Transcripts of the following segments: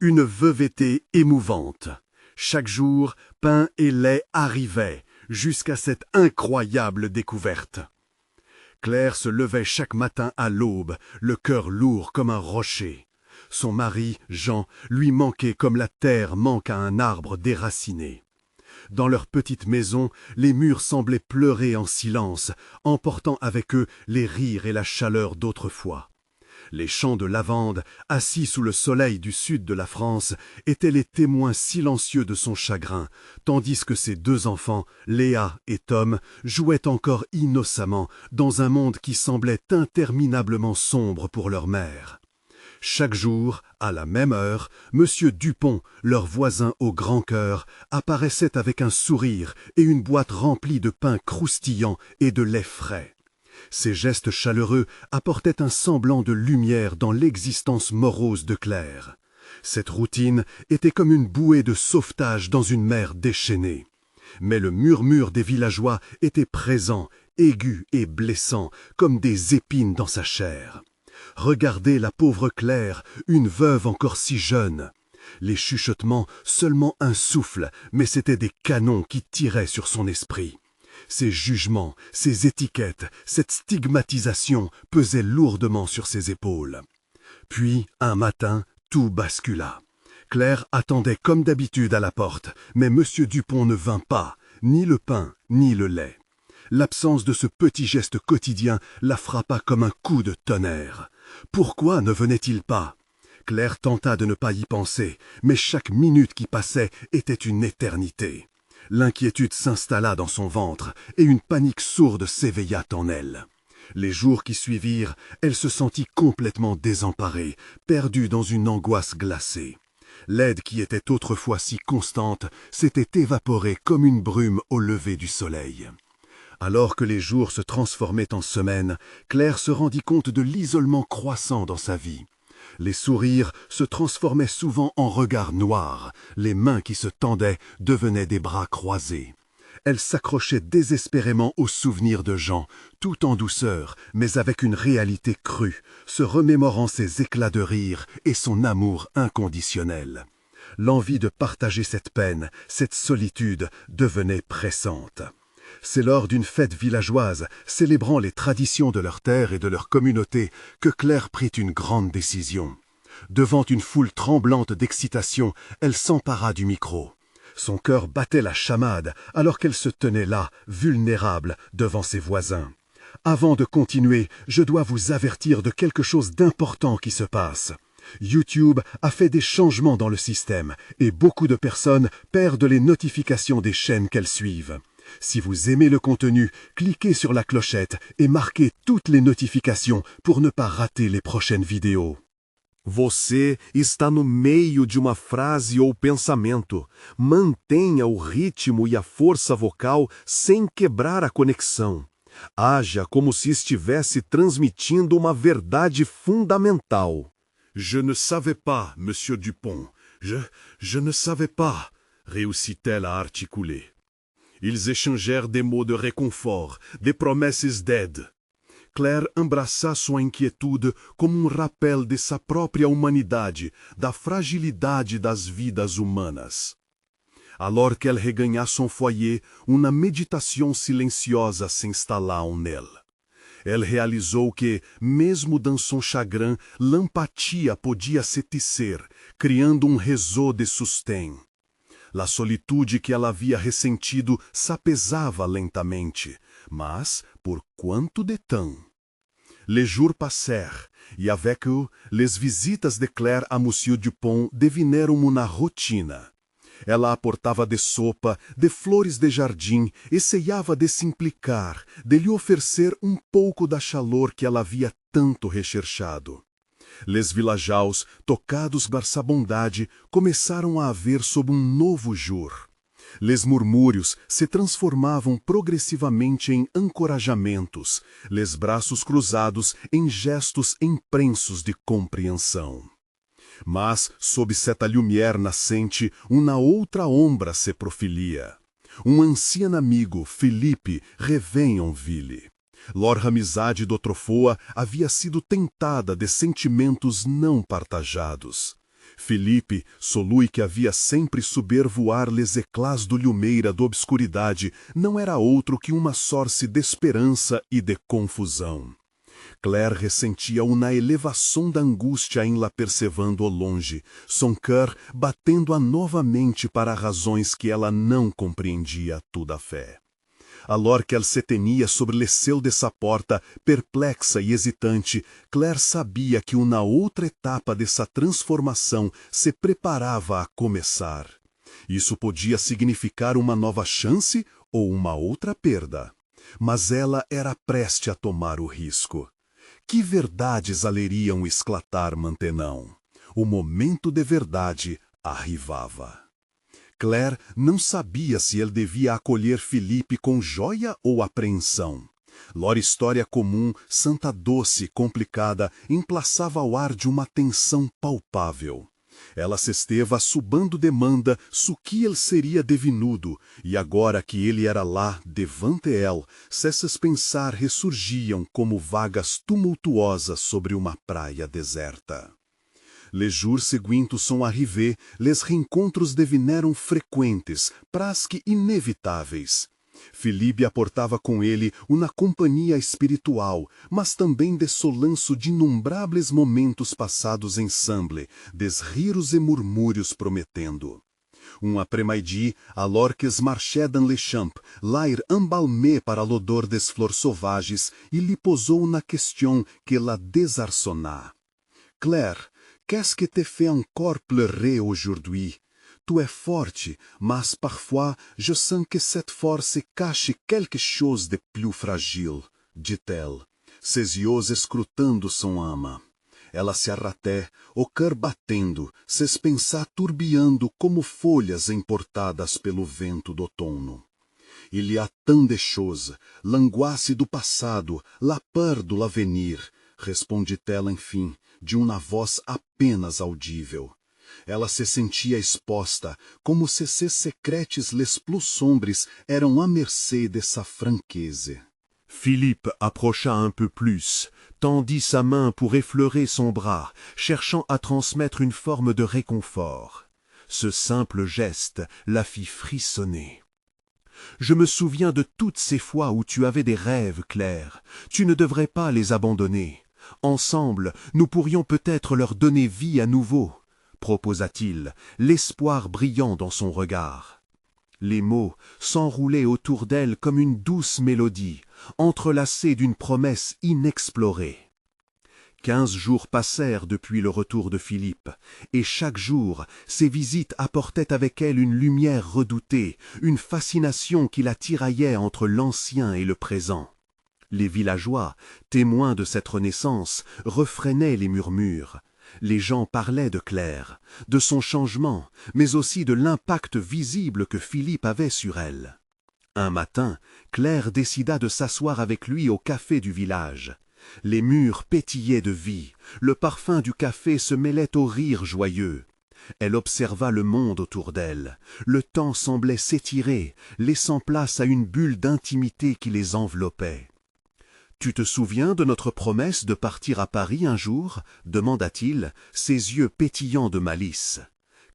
Une veuvété émouvante. Chaque jour, pain et lait arrivaient, jusqu'à cette incroyable découverte. Claire se levait chaque matin à l'aube, le cœur lourd comme un rocher. Son mari, Jean, lui manquait comme la terre manque à un arbre déraciné. Dans leur petite maison, les murs semblaient pleurer en silence, emportant avec eux les rires et la chaleur d'autrefois. Les champs de lavande, assis sous le soleil du sud de la France, étaient les témoins silencieux de son chagrin, tandis que ses deux enfants, Léa et Tom, jouaient encore innocemment dans un monde qui semblait interminablement sombre pour leur mère. Chaque jour, à la même heure, Monsieur Dupont, leur voisin au grand cœur, apparaissait avec un sourire et une boîte remplie de pain croustillant et de lait frais. Ces gestes chaleureux apportaient un semblant de lumière dans l'existence morose de Claire. Cette routine était comme une bouée de sauvetage dans une mer déchaînée. Mais le murmure des villageois était présent, aigu et blessant, comme des épines dans sa chair. Regardez la pauvre Claire, une veuve encore si jeune. Les chuchotements, seulement un souffle, mais c'étaient des canons qui tiraient sur son esprit. Ces jugements, ces étiquettes, cette stigmatisation pesaient lourdement sur ses épaules. Puis, un matin, tout bascula. Claire attendait comme d'habitude à la porte, mais Monsieur Dupont ne vint pas, ni le pain, ni le lait. L'absence de ce petit geste quotidien la frappa comme un coup de tonnerre. Pourquoi ne venait-il pas? Claire tenta de ne pas y penser, mais chaque minute qui passait était une éternité. L'inquiétude s'installa dans son ventre et une panique sourde s'éveilla en elle. Les jours qui suivirent, elle se sentit complètement désemparée, perdue dans une angoisse glacée. L'aide qui était autrefois si constante s'était évaporée comme une brume au lever du soleil. Alors que les jours se transformaient en semaines, Claire se rendit compte de l'isolement croissant dans sa vie. Les sourires se transformaient souvent en regards noirs, les mains qui se tendaient devenaient des bras croisés. Elle s'accrochait désespérément aux souvenirs de Jean, tout en douceur, mais avec une réalité crue, se remémorant ses éclats de rire et son amour inconditionnel. L'envie de partager cette peine, cette solitude, devenait pressante. C'est lors d'une fête villageoise, célébrant les traditions de leur terre et de leur communauté, que Claire prit une grande décision. Devant une foule tremblante d'excitation, elle s'empara du micro. Son cœur battait la chamade alors qu'elle se tenait là, vulnérable, devant ses voisins. Avant de continuer, je dois vous avertir de quelque chose d'important qui se passe. YouTube a fait des changements dans le système et beaucoup de personnes perdent les notifications des chaînes qu'elles suivent. Si vous aimez le contenu, cliquez sur la clochette et marquez toutes les notifications pour ne pas rater les prochaines vidéos. Você está no meio de uma frase ou pensamento. Mantenha o ritmo e a força vocal sem quebrar a conexão. Haja como se estivesse transmitindo uma verdade fundamental. Je ne savais pas, Monsieur Dupont. Je ne savais pas, réussit-elle à articuler. Ils échangèrent des mots de réconfort, des promesses d'aide. Claire embraça sua inquietude como rappel de sa própria humanidade, da fragilidade das vidas humanas. Alors qu'elle reganha son foyer, uma méditation silenciosa se instala nela. Elle realizou que, mesmo dans son chagrin, l'empatia podia se tecer, criando réseau de soutien. La solitude que ela havia ressentido s'apaisava lentamente, mas por quanto de temps? Les jours passèrent, et avec eux, les visitas de Claire à Monsieur Dupont devineram uma rotina. Ela aportava de sopa, de flores de jardim, essayava de se implicar, de lhe oferecer pouco da chalor que ela havia tanto recherchado. Les villageaus, tocados por sa bondade, começaram a ver sob novo jour. Les murmúrios se transformavam progressivamente em encorajamentos, les braços cruzados em gestos imprensos de compreensão. Mas, sob cette lumière nascente, uma outra ombra se profilia. Anciano amigo, Philippe, revint en ville. Leur amizade dotrofoa havia sido tentada de sentimentos não partajados. Felipe, solui que havia sempre sobrevvoar les éclats do Lumeira da obscuridade, não era outro que uma sorte de esperança e de confusão. Claire ressentia uma elevação da angústia em la percebendo ao longe, son cœur batendo-a novamente para razões que ela não compreendia a toda fé. Alors que ela se tenia sobre le céu dessa porta, perplexa e hesitante, Claire sabia que uma outra etapa dessa transformação se preparava a começar. Isso podia significar uma nova chance ou uma outra perda. Mas ela era preste a tomar o risco. Que verdades aleriam esclatar mantenão? O momento de verdade arrivava. Claire não sabia se ele devia acolher Felipe com joia ou apreensão. Lor história comum, santa doce, complicada, emplaçava ao ar de uma tensão palpável. Ela se esteve subando demanda su que ele seria devinudo, e agora que ele era lá, devante ele, cessas pensar ressurgiam como vagas tumultuosas sobre uma praia deserta. Les jours seguintes sont arrivés, les reencontros devineram frequentes, prasque inevitáveis. Felipe aportava com ele uma companhia espiritual, mas também de solanço de inumbrables momentos passados ensemble, desriros e murmúrios prometendo. Um après-midi, alors que marchaient les champs, l'air embalmé para l'odor des fleurs sauvages, il lui posou na question que la désarçonna. Claire, qu'est-ce que te fait encore pleurer aujourd'hui? Tu es forte, mas parfois je sens que cette force cache quelque chose de plus fragile, dit-elle, ses yeux escrutando son âme. Ela se arraté, o cœur batendo, ses pensar turbiando como folhas emportadas pelo vento do outono. Il y a tant de choses, l'angoisse do passado, la peur de l'avenir, respondit-elle enfim, de uma voz apenas audível. Ela se sentia exposta, como se seus secretes les plus sombres eram à mercê de sa franqueza. Philippe approcha un peu plus, tendit sa main pour effleurer son bras, cherchant à transmettre une forme de réconfort. Ce simple geste la fit frissonner. « Je me souviens de toutes ces fois où tu avais des rêves, Claire. Tu ne devrais pas les abandonner. Ensemble, nous pourrions peut-être leur donner vie à nouveau. » proposa-t-il, l'espoir brillant dans son regard. Les mots s'enroulaient autour d'elle comme une douce mélodie, entrelacée d'une promesse inexplorée. 15 jours passèrent depuis le retour de Philippe, et chaque jour, ses visites apportaient avec elles une lumière redoutée, une fascination qui la tiraillait entre l'ancien et le présent. Les villageois, témoins de cette renaissance, refrénaient les murmures. Les gens parlaient de Claire, de son changement, mais aussi de l'impact visible que Philippe avait sur elle. Un matin, Claire décida de s'asseoir avec lui au café du village. Les murs pétillaient de vie, le parfum du café se mêlait au rire joyeux. Elle observa le monde autour d'elle. Le temps semblait s'étirer, laissant place à une bulle d'intimité qui les enveloppait. « Tu te souviens de notre promesse de partir à Paris un jour » demanda-t-il, ses yeux pétillants de malice.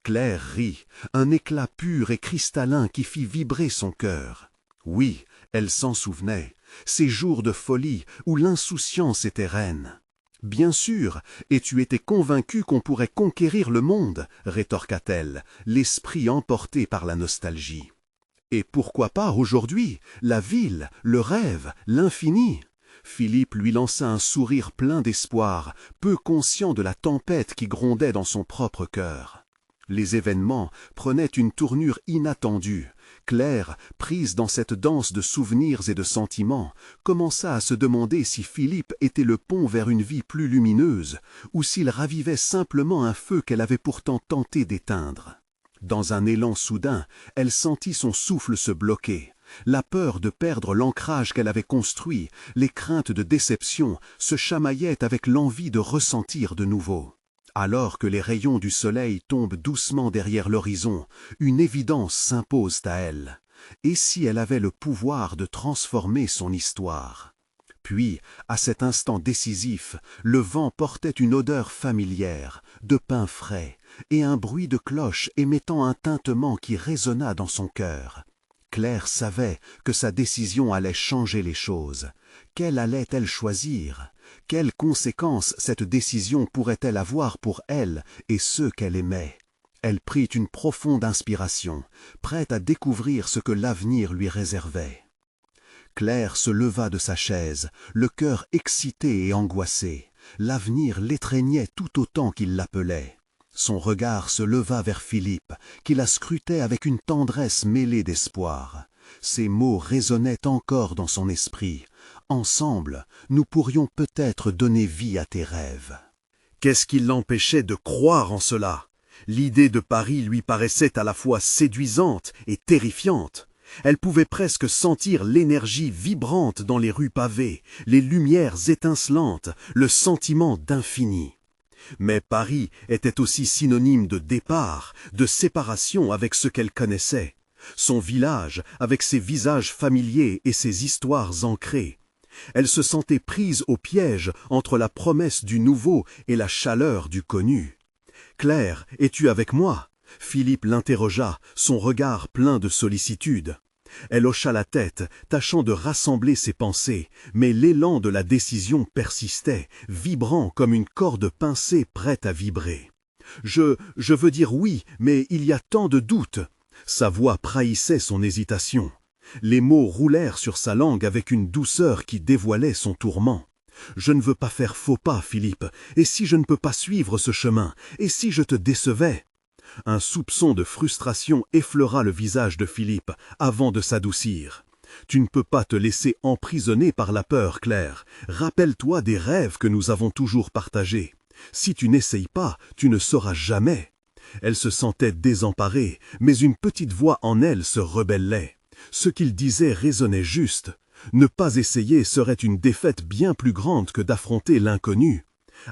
Claire rit, un éclat pur et cristallin qui fit vibrer son cœur. Oui, elle s'en souvenait, ces jours de folie où l'insouciance était reine. « Bien sûr, et tu étais convaincu qu'on pourrait conquérir le monde » rétorqua-t-elle, l'esprit emporté par la nostalgie. « Et pourquoi pas aujourd'hui, la ville, le rêve, l'infini » Philippe lui lança un sourire plein d'espoir, peu conscient de la tempête qui grondait dans son propre cœur. Les événements prenaient une tournure inattendue. Claire, prise dans cette danse de souvenirs et de sentiments, commença à se demander si Philippe était le pont vers une vie plus lumineuse, ou s'il ravivait simplement un feu qu'elle avait pourtant tenté d'éteindre. Dans un élan soudain, elle sentit son souffle se bloquer. La peur de perdre l'ancrage qu'elle avait construit, les craintes de déception, se chamaillaient avec l'envie de ressentir de nouveau. Alors que les rayons du soleil tombent doucement derrière l'horizon, une évidence s'impose à elle. Et si elle avait le pouvoir de transformer son histoire? Puis, à cet instant décisif, le vent portait une odeur familière, de pain frais, et un bruit de cloche émettant un tintement qui résonna dans son cœur. Claire savait que sa décision allait changer les choses. Quelle allait-elle choisir? Quelles conséquences cette décision pourrait-elle avoir pour elle et ceux qu'elle aimait? Elle prit une profonde inspiration, prête à découvrir ce que l'avenir lui réservait. Claire se leva de sa chaise, le cœur excité et angoissé. L'avenir l'étreignait tout autant qu'il l'appelait. Son regard se leva vers Philippe, qui la scrutait avec une tendresse mêlée d'espoir. Ces mots résonnaient encore dans son esprit. « Ensemble, nous pourrions peut-être donner vie à tes rêves. » Qu'est-ce qui l'empêchait de croire en cela? L'idée de Paris lui paraissait à la fois séduisante et terrifiante. Elle pouvait presque sentir l'énergie vibrante dans les rues pavées, les lumières étincelantes, le sentiment d'infini. Mais Paris était aussi synonyme de départ, de séparation avec ce qu'elle connaissait. Son village, avec ses visages familiers et ses histoires ancrées. Elle se sentait prise au piège entre la promesse du nouveau et la chaleur du connu. « Claire, es-tu avec moi ?» Philippe l'interrogea, son regard plein de sollicitude. Elle hocha la tête, tâchant de rassembler ses pensées, mais l'élan de la décision persistait, vibrant comme une corde pincée prête à vibrer. « Je veux dire oui, mais il y a tant de doutes. » Sa voix trahissait son hésitation. Les mots roulèrent sur sa langue avec une douceur qui dévoilait son tourment. « Je ne veux pas faire faux pas, Philippe, et si je ne peux pas suivre ce chemin, et si je te décevais ?» Un soupçon de frustration effleura le visage de Philippe avant de s'adoucir. « Tu ne peux pas te laisser emprisonner par la peur, Claire. Rappelle-toi des rêves que nous avons toujours partagés. Si tu n'essayes pas, tu ne sauras jamais. » Elle se sentait désemparée, mais une petite voix en elle se rebellait. Ce qu'il disait résonnait juste. Ne pas essayer serait une défaite bien plus grande que d'affronter l'inconnu.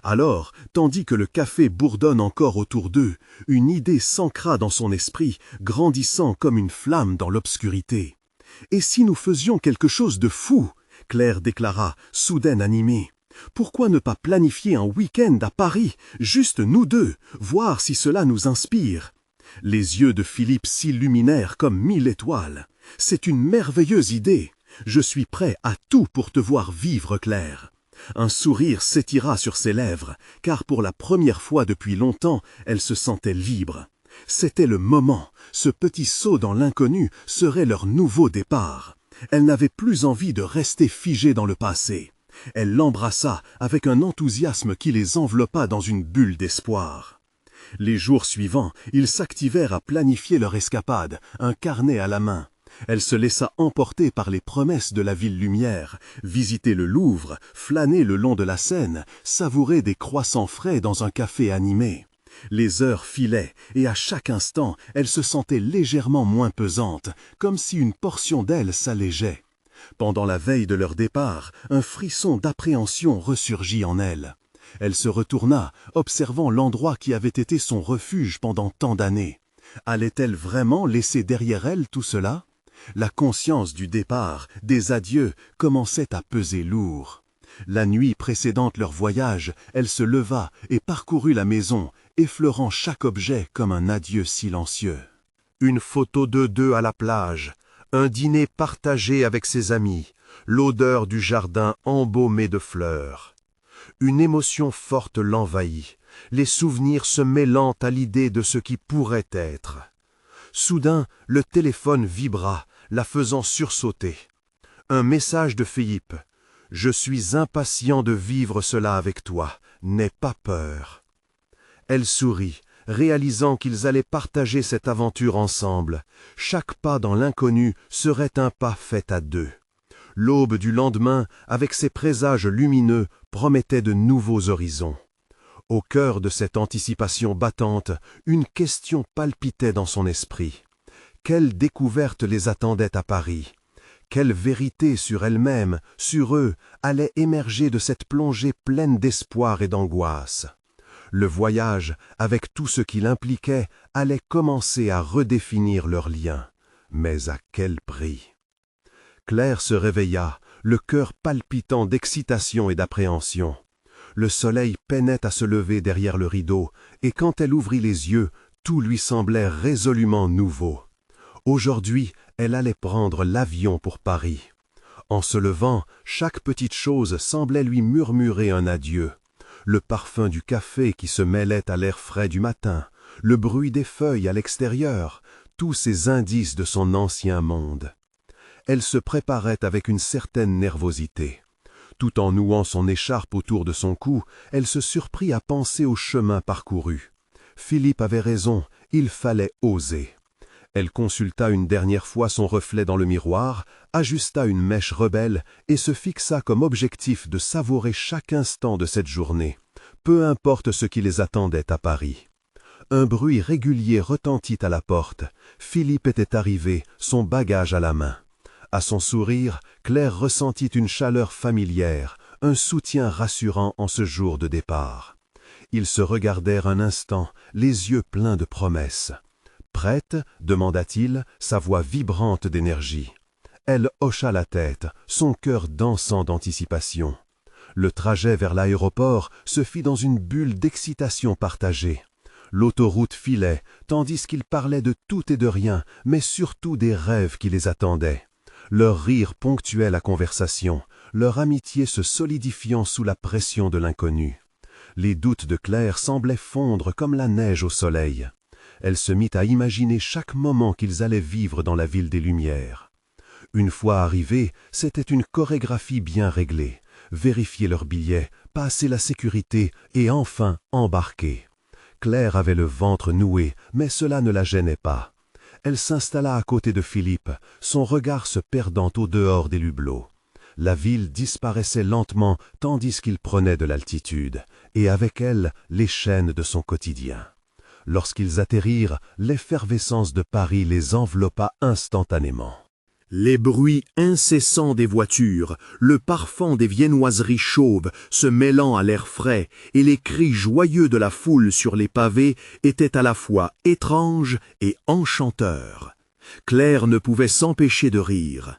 Alors, tandis que le café bourdonne encore autour d'eux, une idée s'ancra dans son esprit, grandissant comme une flamme dans l'obscurité. « Et si nous faisions quelque chose de fou ?» Claire déclara, soudaine animée. « Pourquoi ne pas planifier un week-end à Paris, juste nous deux, voir si cela nous inspire ?» Les yeux de Philippe s'illuminèrent comme 1000 étoiles. « C'est une merveilleuse idée. Je suis prêt à tout pour te voir vivre, Claire. » Un sourire s'étira sur ses lèvres, car pour la première fois depuis longtemps, elle se sentait libre. C'était le moment, ce petit saut dans l'inconnu serait leur nouveau départ. Elle n'avait plus envie de rester figée dans le passé. Elle l'embrassa avec un enthousiasme qui les enveloppa dans une bulle d'espoir. Les jours suivants, ils s'activèrent à planifier leur escapade, un carnet à la main. Elle se laissa emporter par les promesses de la ville lumière, visiter le Louvre, flâner le long de la Seine, savourer des croissants frais dans un café animé. Les heures filaient, et à chaque instant, elle se sentait légèrement moins pesante, comme si une portion d'elle s'allégeait. Pendant la veille de leur départ, un frisson d'appréhension ressurgit en elle. Elle se retourna, observant l'endroit qui avait été son refuge pendant tant d'années. Allait-elle vraiment laisser derrière elle tout cela ? La conscience du départ, des adieux, commençait à peser lourd. La nuit précédente leur voyage, elle se leva et parcourut la maison, effleurant chaque objet comme un adieu silencieux. Une photo d'eux deux à la plage, un dîner partagé avec ses amis, l'odeur du jardin embaumé de fleurs. Une émotion forte l'envahit, les souvenirs se mêlant à l'idée de ce qui pourrait être. Soudain, le téléphone vibra, la faisant sursauter. Un message de Philippe. « Je suis impatient de vivre cela avec toi, n'aie pas peur. » Elle sourit, réalisant qu'ils allaient partager cette aventure ensemble. Chaque pas dans l'inconnu serait un pas fait à deux. L'aube du lendemain, avec ses présages lumineux, promettait de nouveaux horizons. Au cœur de cette anticipation battante, une question palpitait dans son esprit. Quelle découverte les attendait à Paris? Quelle vérité sur elle-même, sur eux, allait émerger de cette plongée pleine d'espoir et d'angoisse? Le voyage, avec tout ce qu'il impliquait, allait commencer à redéfinir leurs liens. Mais à quel prix? Claire se réveilla, le cœur palpitant d'excitation et d'appréhension. Le soleil peinait à se lever derrière le rideau, et quand elle ouvrit les yeux, tout lui semblait résolument nouveau. Aujourd'hui, elle allait prendre l'avion pour Paris. En se levant, chaque petite chose semblait lui murmurer un adieu. Le parfum du café qui se mêlait à l'air frais du matin, le bruit des feuilles à l'extérieur, tous ces indices de son ancien monde. Elle se préparait avec une certaine nervosité. Tout en nouant son écharpe autour de son cou, elle se surprit à penser au chemin parcouru. Philippe avait raison, il fallait oser. Elle consulta une dernière fois son reflet dans le miroir, ajusta une mèche rebelle et se fixa comme objectif de savourer chaque instant de cette journée, peu importe ce qui les attendait à Paris. Un bruit régulier retentit à la porte. Philippe était arrivé, son bagage à la main. À son sourire, Claire ressentit une chaleur familière, un soutien rassurant en ce jour de départ. Ils se regardèrent un instant, les yeux pleins de promesses. « Prête ?» demanda-t-il, sa voix vibrante d'énergie. Elle hocha la tête, son cœur dansant d'anticipation. Le trajet vers l'aéroport se fit dans une bulle d'excitation partagée. L'autoroute filait, tandis qu'ils parlaient de tout et de rien, mais surtout des rêves qui les attendaient. Leur rire ponctuait la conversation, leur amitié se solidifiant sous la pression de l'inconnu. Les doutes de Claire semblaient fondre comme la neige au soleil. Elle se mit à imaginer chaque moment qu'ils allaient vivre dans la ville des Lumières. Une fois arrivés, c'était une chorégraphie bien réglée. Vérifier leurs billets, passer la sécurité et enfin embarquer. Claire avait le ventre noué, mais cela ne la gênait pas. Elle s'installa à côté de Philippe, son regard se perdant au dehors des hublots. La ville disparaissait lentement tandis qu'il prenait de l'altitude, et avec elle les chaînes de son quotidien. Lorsqu'ils atterrirent, l'effervescence de Paris les enveloppa instantanément. Les bruits incessants des voitures, le parfum des viennoiseries chauves se mêlant à l'air frais et les cris joyeux de la foule sur les pavés étaient à la fois étranges et enchanteurs. Claire ne pouvait s'empêcher de rire.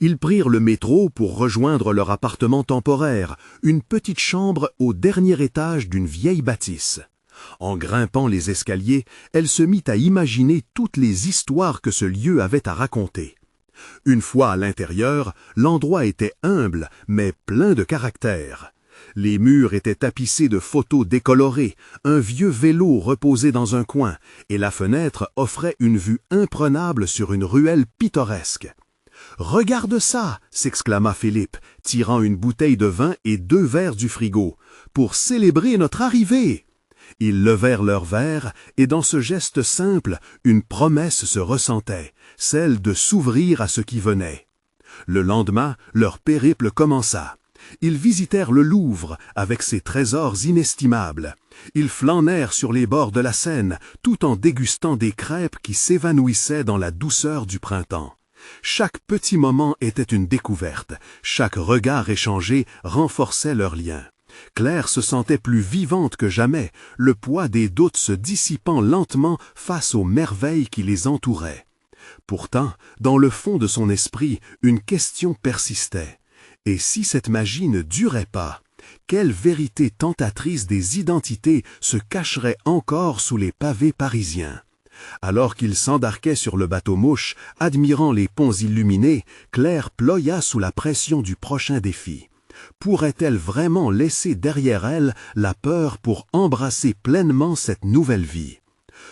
Ils prirent le métro pour rejoindre leur appartement temporaire, une petite chambre au dernier étage d'une vieille bâtisse. En grimpant les escaliers, elle se mit à imaginer toutes les histoires que ce lieu avait à raconter. Une fois à l'intérieur, l'endroit était humble, mais plein de caractère. Les murs étaient tapissés de photos décolorées, un vieux vélo reposait dans un coin, et la fenêtre offrait une vue imprenable sur une ruelle pittoresque. « Regarde ça !» s'exclama Philippe, tirant une bouteille de vin et 2 verres du frigo, « pour célébrer notre arrivée !» Ils levèrent leurs verres, et dans ce geste simple, une promesse se ressentait, celle de s'ouvrir à ce qui venait. Le lendemain, leur périple commença. Ils visitèrent le Louvre, avec ses trésors inestimables. Ils flânèrent sur les bords de la Seine, tout en dégustant des crêpes qui s'évanouissaient dans la douceur du printemps. Chaque petit moment était une découverte, chaque regard échangé renforçait leur lien. Claire se sentait plus vivante que jamais, le poids des doutes se dissipant lentement face aux merveilles qui les entouraient. Pourtant, dans le fond de son esprit, une question persistait. Et si cette magie ne durait pas, quelle vérité tentatrice des identités se cacherait encore sous les pavés parisiens? Alors qu'il s'embarquait sur le bateau-mouche, admirant les ponts illuminés, Claire ploya sous la pression du prochain défi. Pourrait-elle vraiment laisser derrière elle la peur pour embrasser pleinement cette nouvelle vie?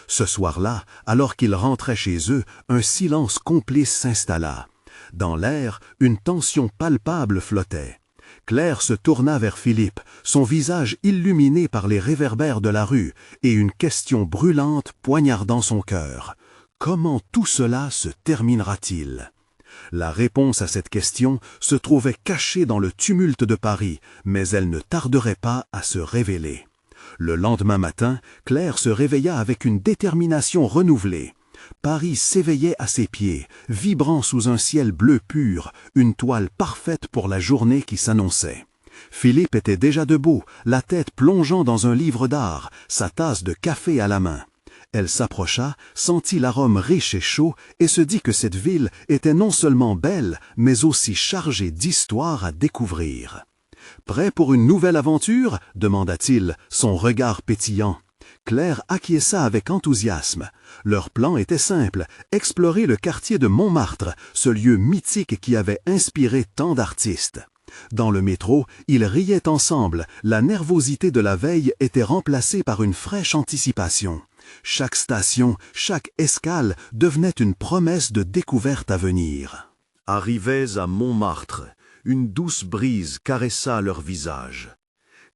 Ce soir-là, alors qu'ils rentraient chez eux, un silence complice s'installa. Dans l'air, une tension palpable flottait. Claire se tourna vers Philippe, son visage illuminé par les réverbères de la rue, et une question brûlante poignardant son cœur. Comment tout cela se terminera-t-il? La réponse à cette question se trouvait cachée dans le tumulte de Paris, mais elle ne tarderait pas à se révéler. Le lendemain matin, Claire se réveilla avec une détermination renouvelée. Paris s'éveillait à ses pieds, vibrant sous un ciel bleu pur, une toile parfaite pour la journée qui s'annonçait. Philippe était déjà debout, la tête plongeant dans un livre d'art, sa tasse de café à la main. Elle s'approcha, sentit l'arôme riche et chaud et se dit que cette ville était non seulement belle, mais aussi chargée d'histoires à découvrir. Prêt pour une nouvelle aventure? Demanda-t-il, son regard pétillant. Claire acquiesça avec enthousiasme. Leur plan était simple, explorer le quartier de Montmartre, ce lieu mythique qui avait inspiré tant d'artistes. Dans le métro, ils riaient ensemble, la nervosité de la veille était remplacée par une fraîche anticipation. Chaque station, chaque escale devenait une promesse de découverte à venir. Arrivés à Montmartre, une douce brise caressa leur visage.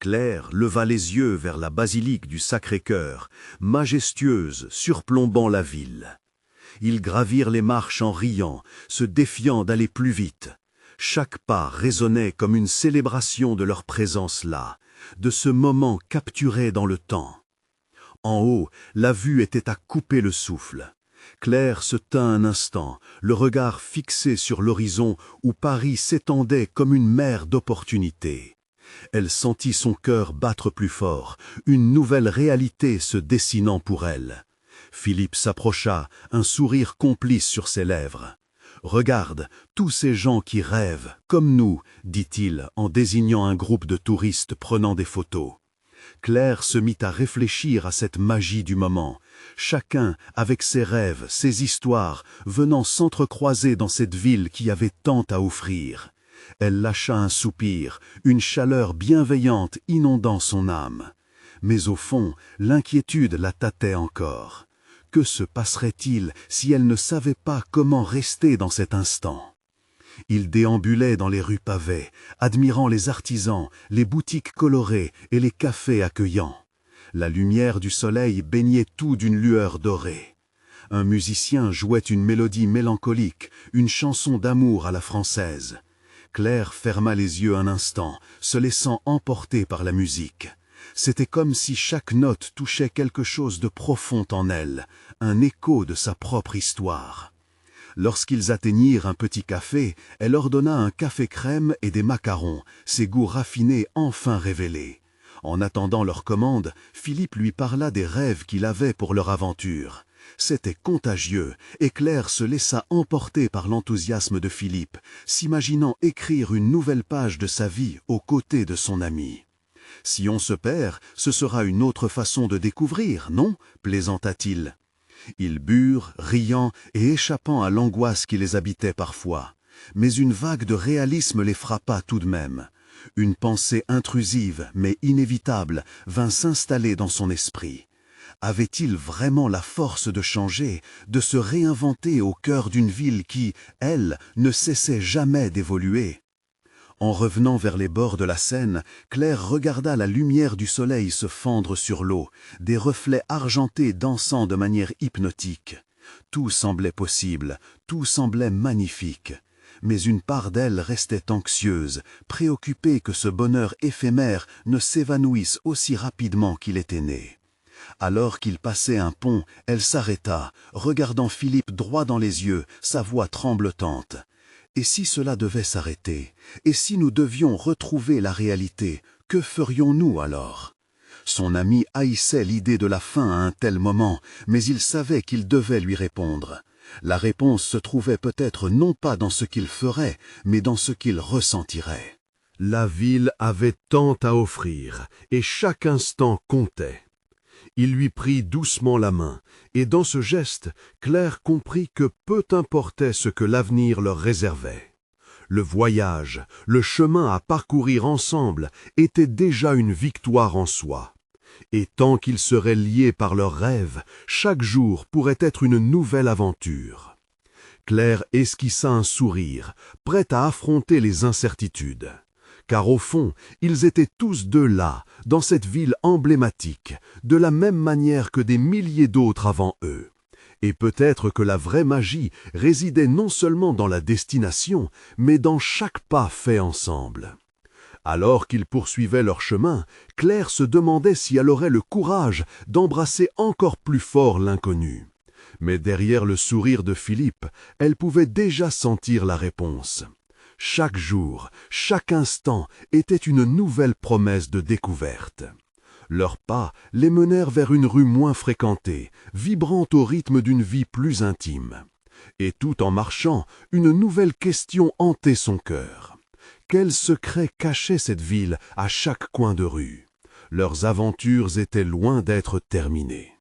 Claire leva les yeux vers la basilique du Sacré-Cœur, majestueuse, surplombant la ville. Ils gravirent les marches en riant, se défiant d'aller plus vite. Chaque pas résonnait comme une célébration de leur présence là, de ce moment capturé dans le temps. En haut, la vue était à couper le souffle. Claire se tint un instant, le regard fixé sur l'horizon où Paris s'étendait comme une mer d'opportunités. Elle sentit son cœur battre plus fort, une nouvelle réalité se dessinant pour elle. Philippe s'approcha, un sourire complice sur ses lèvres. « Regarde, tous ces gens qui rêvent, comme nous, dit-il en désignant un groupe de touristes prenant des photos. Claire se mit à réfléchir à cette magie du moment, chacun avec ses rêves, ses histoires, venant s'entrecroiser dans cette ville qui avait tant à offrir. Elle lâcha un soupir, une chaleur bienveillante inondant son âme. Mais au fond, l'inquiétude la tâtait encore. Que se passerait-il si elle ne savait pas comment rester dans cet instant? Il déambulait dans les rues pavées, admirant les artisans, les boutiques colorées et les cafés accueillants. La lumière du soleil baignait tout d'une lueur dorée. Un musicien jouait une mélodie mélancolique, une chanson d'amour à la française. Claire ferma les yeux un instant, se laissant emporter par la musique. C'était comme si chaque note touchait quelque chose de profond en elle, un écho de sa propre histoire. Lorsqu'ils atteignirent un petit café, elle ordonna un café crème et des macarons, ses goûts raffinés enfin révélés. En attendant leur commande, Philippe lui parla des rêves qu'il avait pour leur aventure. C'était contagieux, et Claire se laissa emporter par l'enthousiasme de Philippe, s'imaginant écrire une nouvelle page de sa vie aux côtés de son ami. « Si on se perd, ce sera une autre façon de découvrir, non ?» plaisanta-t-il. Ils burent, riant et échappant à l'angoisse qui les habitait parfois. Mais une vague de réalisme les frappa tout de même. Une pensée intrusive, mais inévitable, vint s'installer dans son esprit. Avait-il vraiment la force de changer, de se réinventer au cœur d'une ville qui, elle, ne cessait jamais d'évoluer? En revenant vers les bords de la Seine, Claire regarda la lumière du soleil se fendre sur l'eau, des reflets argentés dansant de manière hypnotique. Tout semblait possible, tout semblait magnifique. Mais une part d'elle restait anxieuse, préoccupée que ce bonheur éphémère ne s'évanouisse aussi rapidement qu'il était né. Alors qu'il passait un pont, elle s'arrêta, regardant Philippe droit dans les yeux, sa voix tremblotante. Et si cela devait s'arrêter? Et si nous devions retrouver la réalité, que ferions-nous alors? Son ami haïssait l'idée de la fin à un tel moment, mais il savait qu'il devait lui répondre. La réponse se trouvait peut-être non pas dans ce qu'il ferait, mais dans ce qu'il ressentirait. La ville avait tant à offrir, et chaque instant comptait. Il lui prit doucement la main, et dans ce geste, Claire comprit que peu importait ce que l'avenir leur réservait. Le voyage, le chemin à parcourir ensemble était déjà une victoire en soi. Et tant qu'ils seraient liés par leurs rêves, chaque jour pourrait être une nouvelle aventure. Claire esquissa un sourire, prête à affronter les incertitudes. Car au fond, ils étaient tous deux là, dans cette ville emblématique, de la même manière que des milliers d'autres avant eux. Et peut-être que la vraie magie résidait non seulement dans la destination, mais dans chaque pas fait ensemble. Alors qu'ils poursuivaient leur chemin, Claire se demandait si elle aurait le courage d'embrasser encore plus fort l'inconnu. Mais derrière le sourire de Philippe, elle pouvait déjà sentir la réponse. Chaque jour, chaque instant était une nouvelle promesse de découverte. Leurs pas les menèrent vers une rue moins fréquentée, vibrant au rythme d'une vie plus intime. Et tout en marchant, une nouvelle question hantait son cœur. Quel secret cachait cette ville à chaque coin de rue? Leurs aventures étaient loin d'être terminées.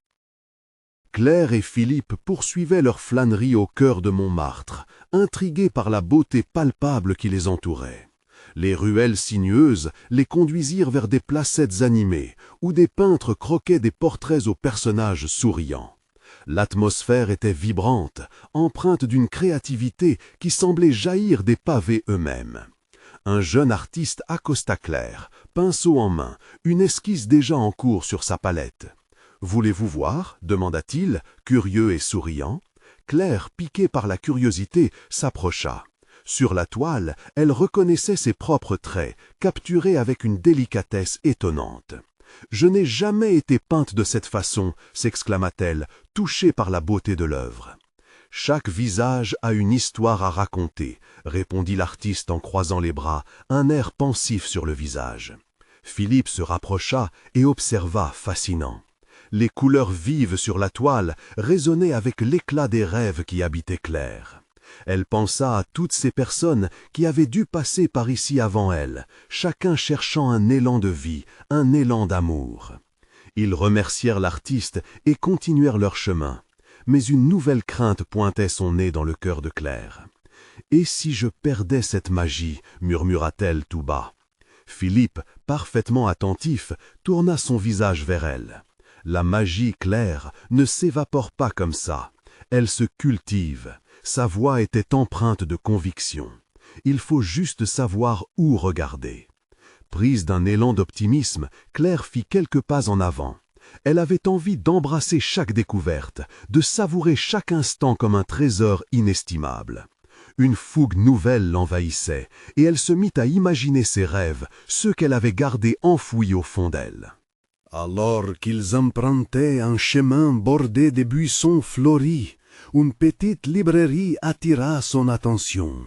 Claire et Philippe poursuivaient leur flânerie au cœur de Montmartre, intrigués par la beauté palpable qui les entourait. Les ruelles sinueuses les conduisirent vers des placettes animées, où des peintres croquaient des portraits aux personnages souriants. L'atmosphère était vibrante, empreinte d'une créativité qui semblait jaillir des pavés eux-mêmes. Un jeune artiste accosta Claire, pinceau en main, une esquisse déjà en cours sur sa palette. « Voulez-vous voir » demanda-t-il, curieux et souriant. Claire, piquée par la curiosité, s'approcha. Sur la toile, elle reconnaissait ses propres traits, capturés avec une délicatesse étonnante. « Je n'ai jamais été peinte de cette façon » s'exclama-t-elle, touchée par la beauté de l'œuvre. « Chaque visage a une histoire à raconter » répondit l'artiste en croisant les bras, un air pensif sur le visage. Philippe se rapprocha et observa, fascinant. Les couleurs vives sur la toile résonnaient avec l'éclat des rêves qui habitaient Claire. Elle pensa à toutes ces personnes qui avaient dû passer par ici avant elle, chacun cherchant un élan de vie, un élan d'amour. Ils remercièrent l'artiste et continuèrent leur chemin. Mais une nouvelle crainte pointait son nez dans le cœur de Claire. « Et si je perdais cette magie » murmura-t-elle tout bas. Philippe, parfaitement attentif, tourna son visage vers elle. La magie, Claire, ne s'évapore pas comme ça. Elle se cultive. Sa voix était empreinte de conviction. Il faut juste savoir où regarder. Prise d'un élan d'optimisme, Claire fit quelques pas en avant. Elle avait envie d'embrasser chaque découverte, de savourer chaque instant comme un trésor inestimable. Une fougue nouvelle l'envahissait, et elle se mit à imaginer ses rêves, ceux qu'elle avait gardés enfouis au fond d'elle. Alors qu'ils empruntaient un chemin bordé de buissons fleuris, une petite librairie attira son attention.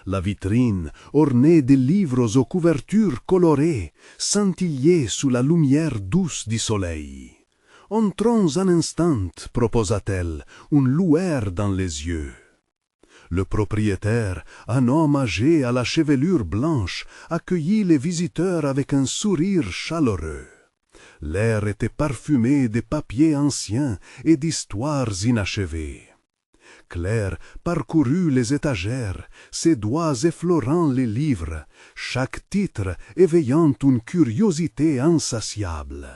La vitrine, ornée de livres aux couvertures colorées, scintillait sous la lumière douce du soleil. « Entrons un instant » proposa-t-elle, une lueur dans les yeux. Le propriétaire, un homme âgé à la chevelure blanche, accueillit les visiteurs avec un sourire chaleureux. L'air était parfumé de papiers anciens et d'histoires inachevées. Claire parcourut les étagères, ses doigts effleurant les livres, chaque titre éveillant une curiosité insatiable.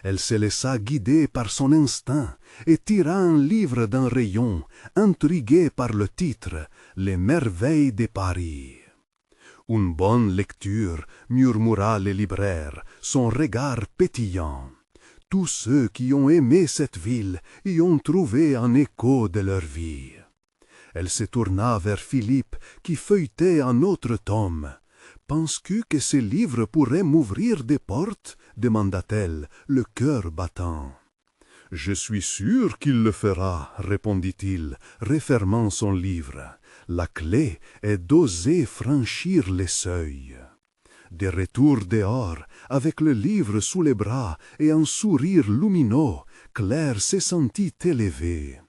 Elle se laissa guider par son instinct et tira un livre d'un rayon, intriguée par le titre « Les merveilles de Paris ». Une bonne lecture, murmura le libraire, son regard pétillant. Tous ceux qui ont aimé cette ville y ont trouvé un écho de leur vie. Elle se tourna vers Philippe, qui feuilletait un autre tome. « Penses-tu que ce livre pourrait m'ouvrir des portes » demanda-t-elle, le cœur battant. « Je suis sûr qu'il le fera » répondit-il, refermant son livre. « La clé est d'oser franchir les seuils. » De retour dehors, avec le livre sous les bras et un sourire lumineux, Claire se sentit élevée.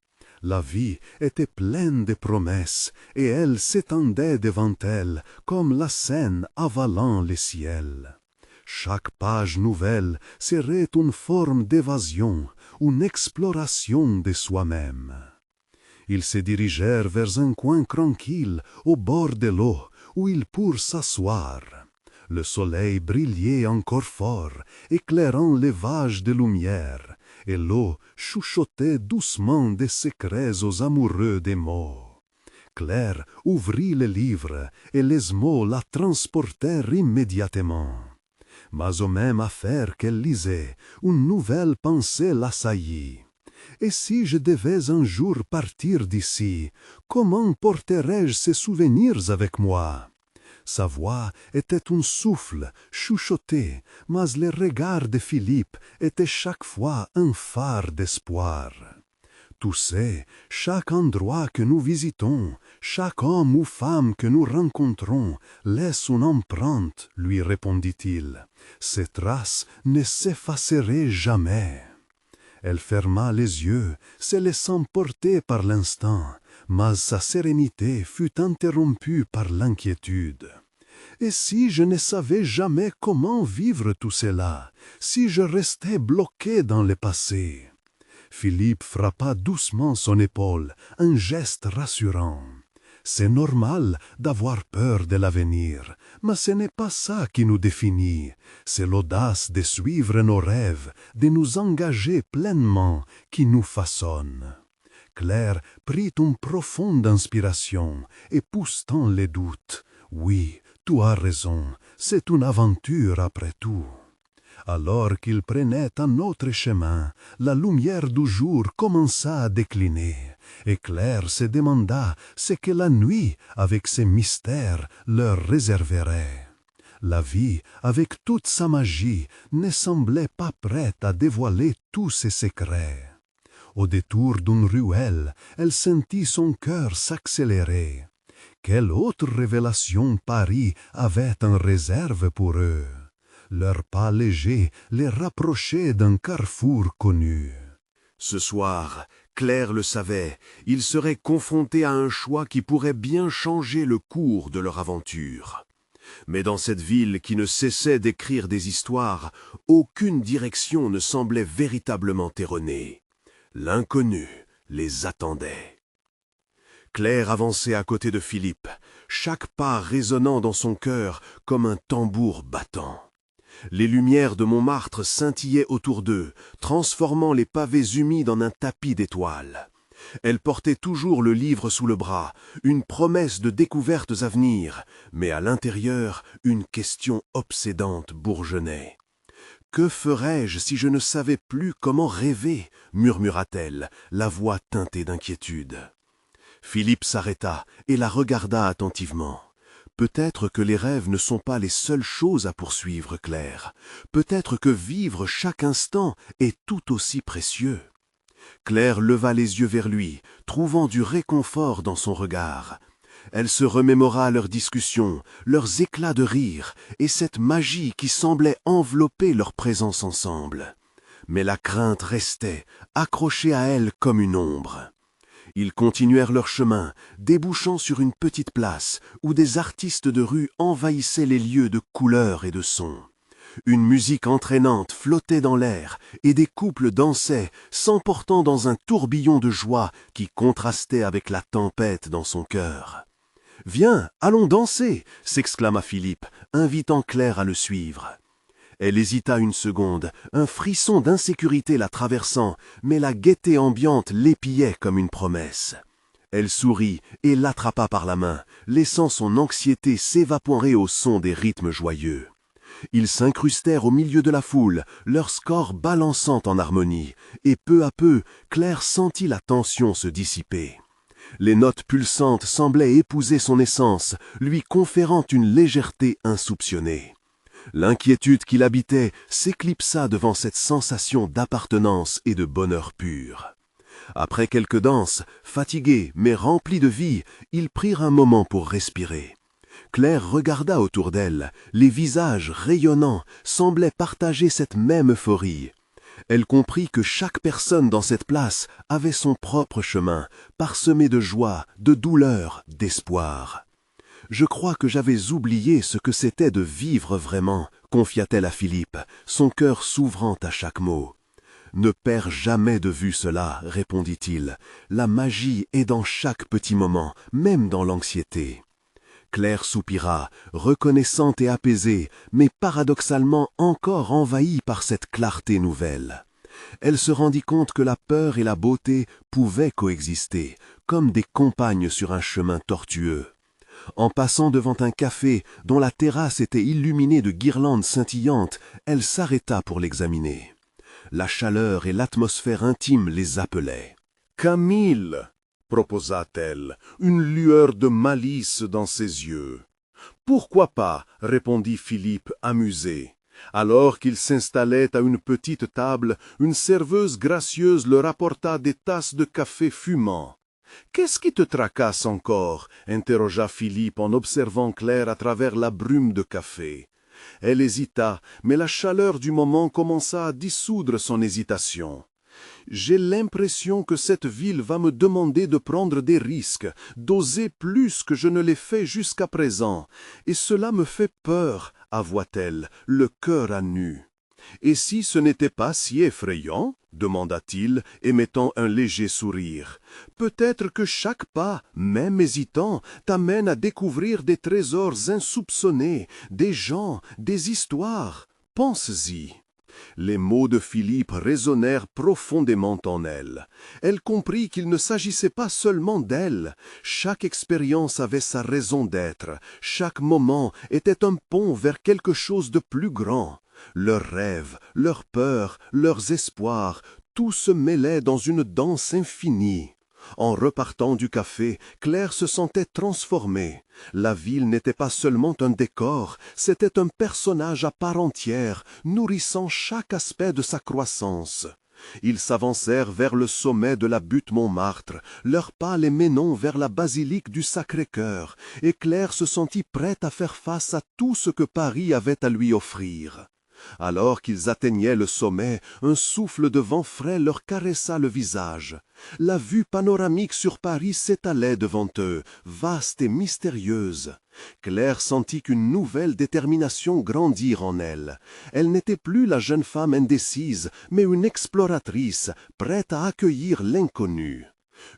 La vie était pleine de promesses et elle s'étendait devant elle comme la Seine avalant le ciel. Chaque page nouvelle serait une forme d'évasion, une exploration de soi-même. Ils se dirigèrent vers un coin tranquille au bord de l'eau où ils purent s'asseoir. Le soleil brillait encore fort, éclairant les vagues de lumière, et l'eau chuchotait doucement des secrets aux amoureux des mots. Claire ouvrit le livre, et les mots la transportèrent immédiatement. Mais au même affaire qu'elle lisait, une nouvelle pensée l'assaillit. Et si je devais un jour partir d'ici, comment porterais-je ces souvenirs avec moi? Sa voix était un souffle, chuchoté, mais le regard de Philippe était chaque fois un phare d'espoir. Tu sais, chaque endroit que nous visitons, chaque homme ou femme que nous rencontrons, laisse une empreinte, lui répondit-il. Ces traces ne s'effaceraient jamais. Elle ferma les yeux, se laissant porter par l'instant, mais sa sérénité fut interrompue par l'inquiétude. Et si je ne savais jamais comment vivre tout cela, si je restais bloqué dans le passé? Philippe frappa doucement son épaule, un geste rassurant. C'est normal d'avoir peur de l'avenir, mais ce n'est pas ça qui nous définit. C'est l'audace de suivre nos rêves, de nous engager pleinement qui nous façonne. Claire prit une profonde inspiration et poussant les doutes. Oui, tu as raison, c'est une aventure après tout. Alors qu'il prenait un autre chemin, la lumière du jour commença à décliner, et Claire se demanda ce que la nuit, avec ses mystères, leur réserverait. La vie, avec toute sa magie, ne semblait pas prête à dévoiler tous ses secrets. Au détour d'une ruelle, elle sentit son cœur s'accélérer. Quelle autre révélation Paris avait en réserve pour eux? Leur pas léger les rapprochait d'un carrefour connu. Ce soir, Claire le savait, ils seraient confrontés à un choix qui pourrait bien changer le cours de leur aventure. Mais dans cette ville qui ne cessait d'écrire des histoires, aucune direction ne semblait véritablement erronée. L'inconnu les attendait. Claire avançait à côté de Philippe, chaque pas résonnant dans son cœur comme un tambour battant. Les lumières de Montmartre scintillaient autour d'eux, transformant les pavés humides en un tapis d'étoiles. Elle portait toujours le livre sous le bras, une promesse de découvertes à venir, mais à l'intérieur, une question obsédante bourgeonnait. « Que ferais-je si je ne savais plus comment rêver ?» murmura-t-elle, la voix teintée d'inquiétude. Philippe s'arrêta et la regarda attentivement. Peut-être que les rêves ne sont pas les seules choses à poursuivre, Claire. Peut-être que vivre chaque instant est tout aussi précieux. Claire leva les yeux vers lui, trouvant du réconfort dans son regard. Elle se remémora leurs discussions, leurs éclats de rire, et cette magie qui semblait envelopper leur présence ensemble. Mais la crainte restait, accrochée à elle comme une ombre. Ils continuèrent leur chemin, débouchant sur une petite place où des artistes de rue envahissaient les lieux de couleurs et de sons. Une musique entraînante flottait dans l'air et des couples dansaient, s'emportant dans un tourbillon de joie qui contrastait avec la tempête dans son cœur. « Viens, allons danser !» s'exclama Philippe, invitant Claire à le suivre. Elle hésita une seconde, un frisson d'insécurité la traversant, mais la gaieté ambiante l'épillait comme une promesse. Elle sourit et l'attrapa par la main, laissant son anxiété s'évaporer au son des rythmes joyeux. Ils s'incrustèrent au milieu de la foule, leur score balançant en harmonie, et peu à peu, Claire sentit la tension se dissiper. Les notes pulsantes semblaient épouser son essence, lui conférant une légèreté insoupçonnée. L'inquiétude qui l'habitait s'éclipsa devant cette sensation d'appartenance et de bonheur pur. Après quelques danses, fatigués mais remplis de vie, ils prirent un moment pour respirer. Claire regarda autour d'elle, les visages rayonnants semblaient partager cette même euphorie. Elle comprit que chaque personne dans cette place avait son propre chemin, parsemé de joie, de douleur, d'espoir. « Je crois que j'avais oublié ce que c'était de vivre vraiment », confia-t-elle à Philippe, son cœur s'ouvrant à chaque mot. « Ne perds jamais de vue cela, répondit-il. La magie est dans chaque petit moment, même dans l'anxiété. » Claire soupira, reconnaissante et apaisée, mais paradoxalement encore envahie par cette clarté nouvelle. Elle se rendit compte que la peur et la beauté pouvaient coexister, comme des compagnes sur un chemin tortueux. En passant devant un café dont la terrasse était illuminée de guirlandes scintillantes, elle s'arrêta pour l'examiner. La chaleur et l'atmosphère intime les appelaient. « Camille !» proposa-t-elle, une lueur de malice dans ses yeux. « Pourquoi pas ?» répondit Philippe, amusé. Alors qu'ils s'installaient à une petite table, une serveuse gracieuse leur apporta des tasses de café fumant. « Qu'est-ce qui te tracasse encore ?» interrogea Philippe en observant Claire à travers la brume de café. Elle hésita, mais la chaleur du moment commença à dissoudre son hésitation. J'ai l'impression que cette ville va me demander de prendre des risques, d'oser plus que je ne l'ai fait jusqu'à présent, et cela me fait peur, avoua-t-elle, le cœur à nu. Et si ce n'était pas si effrayant? Demanda-t-il, émettant un léger sourire. Peut-être que chaque pas, même hésitant, t'amène à découvrir des trésors insoupçonnés, des gens, des histoires. Pense-y. Les mots de Philippe résonnèrent profondément en elle. Elle comprit qu'il ne s'agissait pas seulement d'elle. Chaque expérience avait sa raison d'être. Chaque moment était un pont vers quelque chose de plus grand. Leurs rêves, leurs peurs, leurs espoirs, tout se mêlait dans une danse infinie. En repartant du café, Claire se sentait transformée. La ville n'était pas seulement un décor, c'était un personnage à part entière, nourrissant chaque aspect de sa croissance. Ils s'avancèrent vers le sommet de la butte Montmartre, leurs pas les menant vers la basilique du Sacré-Cœur, et Claire se sentit prête à faire face à tout ce que Paris avait à lui offrir. Alors qu'ils atteignaient le sommet, un souffle de vent frais leur caressa le visage. La vue panoramique sur Paris s'étalait devant eux, vaste et mystérieuse. Claire sentit qu'une nouvelle détermination grandir en elle. Elle n'était plus la jeune femme indécise, mais une exploratrice, prête à accueillir l'inconnu.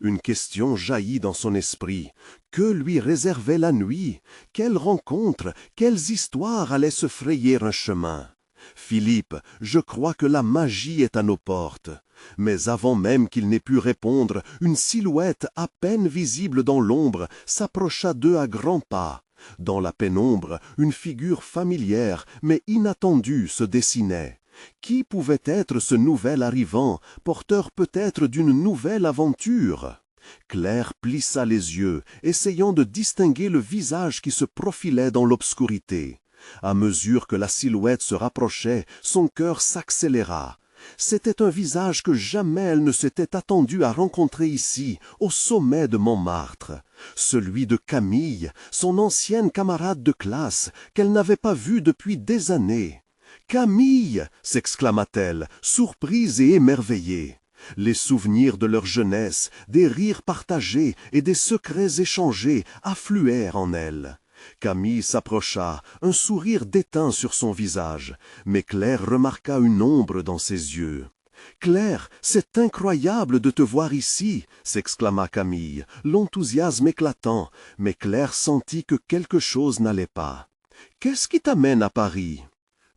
Une question jaillit dans son esprit. Que lui réservait la nuit? Quelles rencontres, quelles histoires allaient se frayer un chemin? Philippe, je crois que la magie est à nos portes. Mais avant même qu'il n'ait pu répondre, une silhouette à peine visible dans l'ombre s'approcha d'eux à grands pas. Dans la pénombre, une figure familière mais inattendue se dessinait. Qui pouvait être ce nouvel arrivant, porteur peut-être d'une nouvelle aventure? Claire plissa les yeux, essayant de distinguer le visage qui se profilait dans l'obscurité. À mesure que la silhouette se rapprochait, son cœur s'accéléra. C'était un visage que jamais elle ne s'était attendue à rencontrer ici, au sommet de Montmartre. Celui de Camille, son ancienne camarade de classe, qu'elle n'avait pas vue depuis des années. « Camille !» s'exclama-t-elle, surprise et émerveillée. Les souvenirs de leur jeunesse, des rires partagés et des secrets échangés affluèrent en elle. Camille s'approcha, un sourire déteint sur son visage, mais Claire remarqua une ombre dans ses yeux. « Claire, c'est incroyable de te voir ici !» s'exclama Camille, l'enthousiasme éclatant, mais Claire sentit que quelque chose n'allait pas. « Qu'est-ce qui t'amène à Paris ?»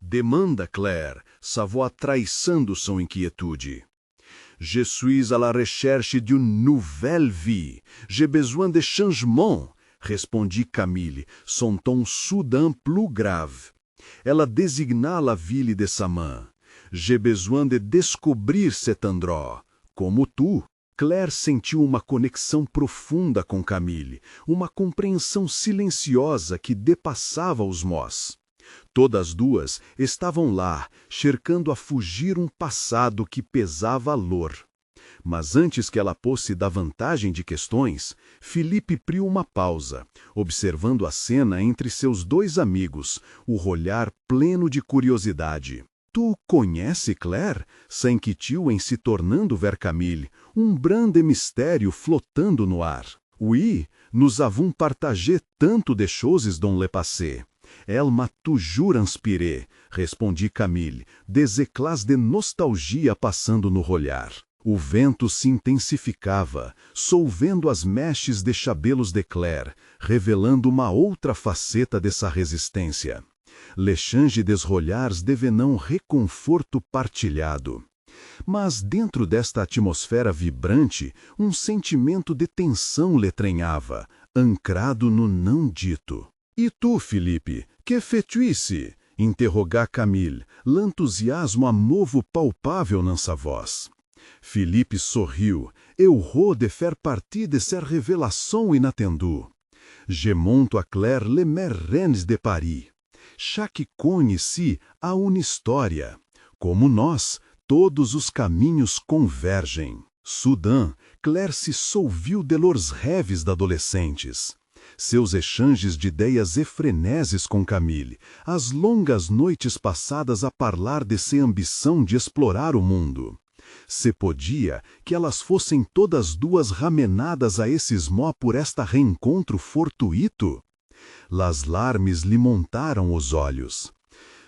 demanda Claire, sa voix traiçando son inquietude. Je suis à la recherche d'une nouvelle vie. J'ai besoin de changement, respondit Camille, son tom soudain plus grave. Ela désigna la ville de sa main. J'ai besoin de descobrir cet endroit. Como tu. Claire sentiu uma conexão profunda com Camille, uma compreensão silenciosa que depassava os mós. Todas duas estavam lá, cercando a fugir um passado que pesava a lor. Mas antes que ela pôsse da vantagem de questões, Philippe priu uma pausa, observando a cena entre seus dois amigos, o olhar pleno de curiosidade. « Tu conhece Claire ?» s'inquiétou em se tornando vers Camille, brin de mystère flottando no ar. « Oui, nous avons partagé tanto de choses dans le passé. Elle m'a toujours inspiré, respondi Camille, des éclats de nostalgia passando no olhar. O vento se intensificava, solvendo as mechas de cabelos de Claire, revelando uma outra faceta dessa resistência. L'échange des olhares devenant reconforto partilhado. Mas dentro desta atmosfera vibrante, sentimento de tensão lhe treinava, ancrado no não dito. E tu, Philippe, que fais-tu ici? Interroga Camille, l'enthousiasme à novo palpável nessa voz. Philippe sorriu, heureux de faire partie de cette révélation inattendue. Je monte à Claire les merrenes de Paris. Chaque coin ici há uma história. Como nós, todos os caminhos convergem. Soudain, Claire se solviu de leurs rêves d'adolescentes. Seus échanges de ideias e freneses com Camille, as longas noites passadas a parlar de sua ambição de explorar o mundo. Se podia que elas fossem todas duas ramenadas a esses mó por esta reencontro fortuito? Las larmes lhe montaram os olhos.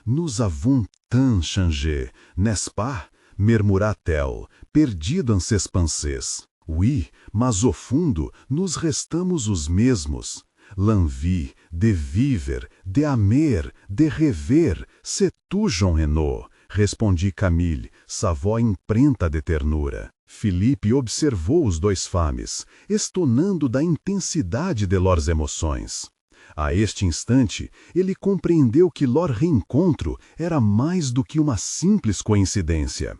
Nous avons tant changé, n'est-ce pas? Murmura-t-elle, perdido en ses pensées. Oui, mas au fundo, nos restamos os mesmos. L'envie de vivre, de aimer, de rever, c'est tu, Jean Renaud, respondi Camille, sa voix imprenta de ternura. Felipe observou os dois fames, estonando da intensidade de lores emoções. A este instante, ele compreendeu que lor reencontro era mais do que uma simples coincidência.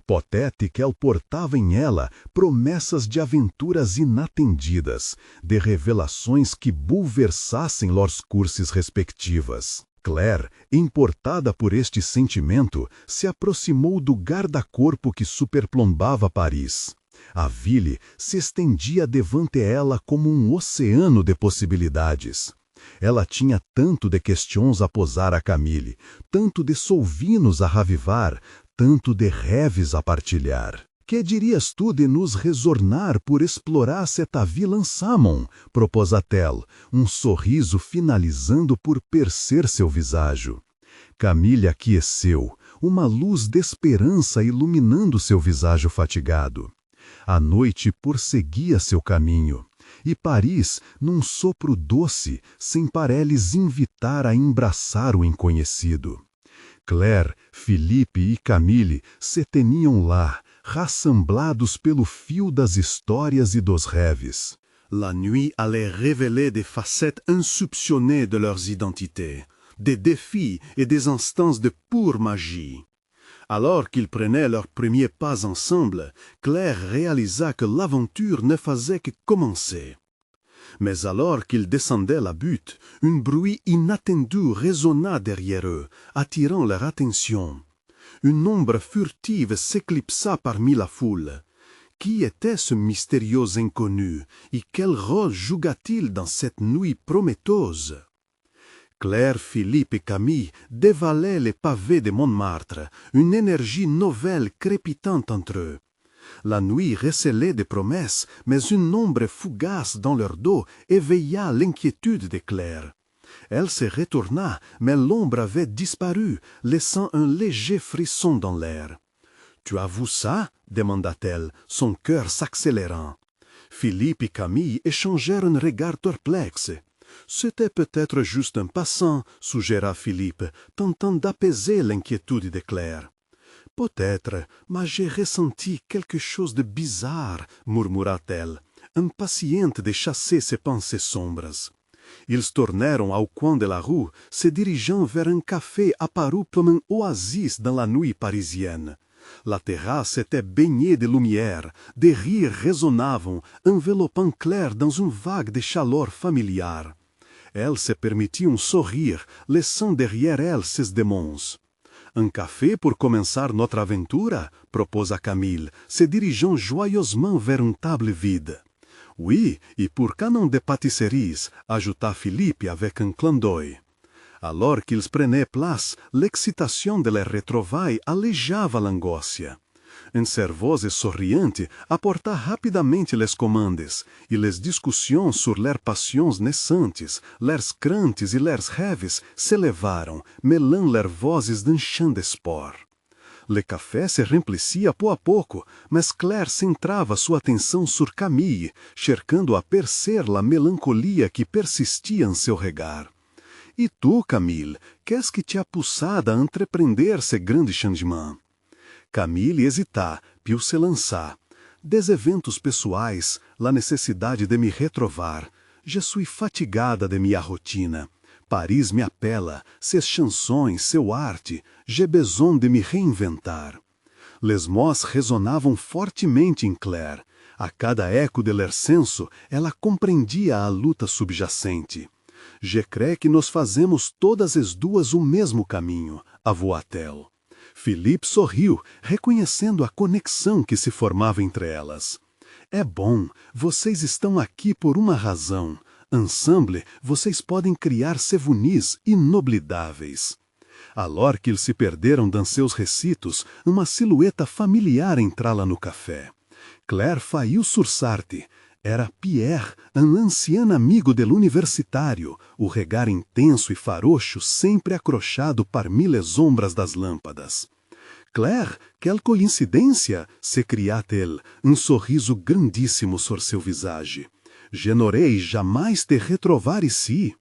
Potete que ele portava em ela promessas de aventuras inatendidas, de revelações que bulversassem lors curses respectivas. Claire, importada por este sentimento, se aproximou do guarda-corpo que superplombava Paris. A ville se estendia devante ela como um oceano de possibilidades. Ela tinha tanto de questions a posar a Camille, tanto de solvinos a ravivar, tanto de rêves a partilhar. Que dirias tu de nos resornar por explorar cette ville ensemble? Proposa-t-elle, sorriso finalizando por percer seu visajo. Camille aqueceu, uma luz de esperança iluminando seu visajo fatigado. A noite prosseguia seu caminho. E Paris, num sopro doce, sem pareles invitar a embraçar o inconhecido. Claire, Felipe e Camille se teniam lá, rassemblados pelo fio das histórias e dos rêves. La nuit allait révéler des facettes insoupçonnées de leurs identités, des défis et des instants de pure magie. Alors qu'ils prenaient leurs premiers pas ensemble, Claire réalisa que l'aventure ne faisait que commencer. Mais alors qu'ils descendaient la butte, un bruit inattendu résonna derrière eux, attirant leur attention. Une ombre furtive s'éclipsa parmi la foule. Qui était ce mystérieux inconnu, et quel rôle joua-t-il dans cette nuit prometteuse? Claire, Philippe et Camille dévalaient les pavés de Montmartre, une énergie nouvelle crépitant entre eux. La nuit recelait des promesses, mais une ombre fugace dans leur dos éveilla l'inquiétude de Claire. Elle se retourna, mais l'ombre avait disparu, laissant un léger frisson dans l'air. « Tu as vu ça ?» demanda-t-elle, son cœur s'accélérant. Philippe et Camille échangèrent un regard perplexe. C'était peut-être juste un passant, suggéra Philippe, tentant d'apaiser l'inquiétude de Claire. Peut-être, mais j'ai ressenti quelque chose de bizarre, murmura-t-elle, impatiente de chasser ses pensées sombres. Ils tournèrent au coin de la rue, se dirigeant vers un café apparu comme un oasis dans la nuit parisienne. La terrasse était baignée de lumière, des rires résonnaient, enveloppant Claire dans une vague de chaleur familière. Elle se permitit un sourire, laissant derrière elle ses démons. « Un café pour commencer notre aventure ?» proposa Camille, se dirigeant joyeusement vers une table vide. « Oui, et pour canon de pâtisseries » ajouta Philippe avec un clin d'œil. Alors qu'ils prenaient place, l'excitation de les retrouvailles allégeava l'angoscia. Une serveuse souriante apporta rapidamente les commandes, e les discussões sur leurs passions naissantes, leurs craintes e leurs rêves s'élevaram, mêlant leurs vozes d'un chant d'espoir. Le café se remplicia pouco a pouco, mas Claire centrava sua atenção sur Camille, cercando a percer la melancolia que persistia em seu regard. E tu, Camille, qu'est-ce que te a poussado a entreprender ce grande changement? Camille hesita, puis se lança. Des eventos pessoais, la necessidade de me retrovar. Je suis fatigada de minha rotina. Paris me apela, ses chansões, seu arte. J'ai besoin de me reinventar. Les mots resonavam fortemente em Claire. A cada eco de leur senso, ela compreendia a luta subjacente. Je crée que nós fazemos todas as duas o mesmo caminho, avoa-t-elle. Philippe sorriu, reconhecendo a conexão que se formava entre elas. É bom, vocês estão aqui por uma razão. Ensemble, vocês podem criar souvenirs inoblidáveis. Alors que eles se perderam dans seus recitos, uma silhueta familiar entrala no café. Claire failliu sur-Sartre. Era Pierre, um anciano amigo del universitário, o regar intenso e faroucho sempre acrochado par miles ombras das lâmpadas. Claire, quelle coincidência, s'écria-t-elle, um sorriso grandíssimo sur seu visage. Je n'aurais jamais te retrovar ici.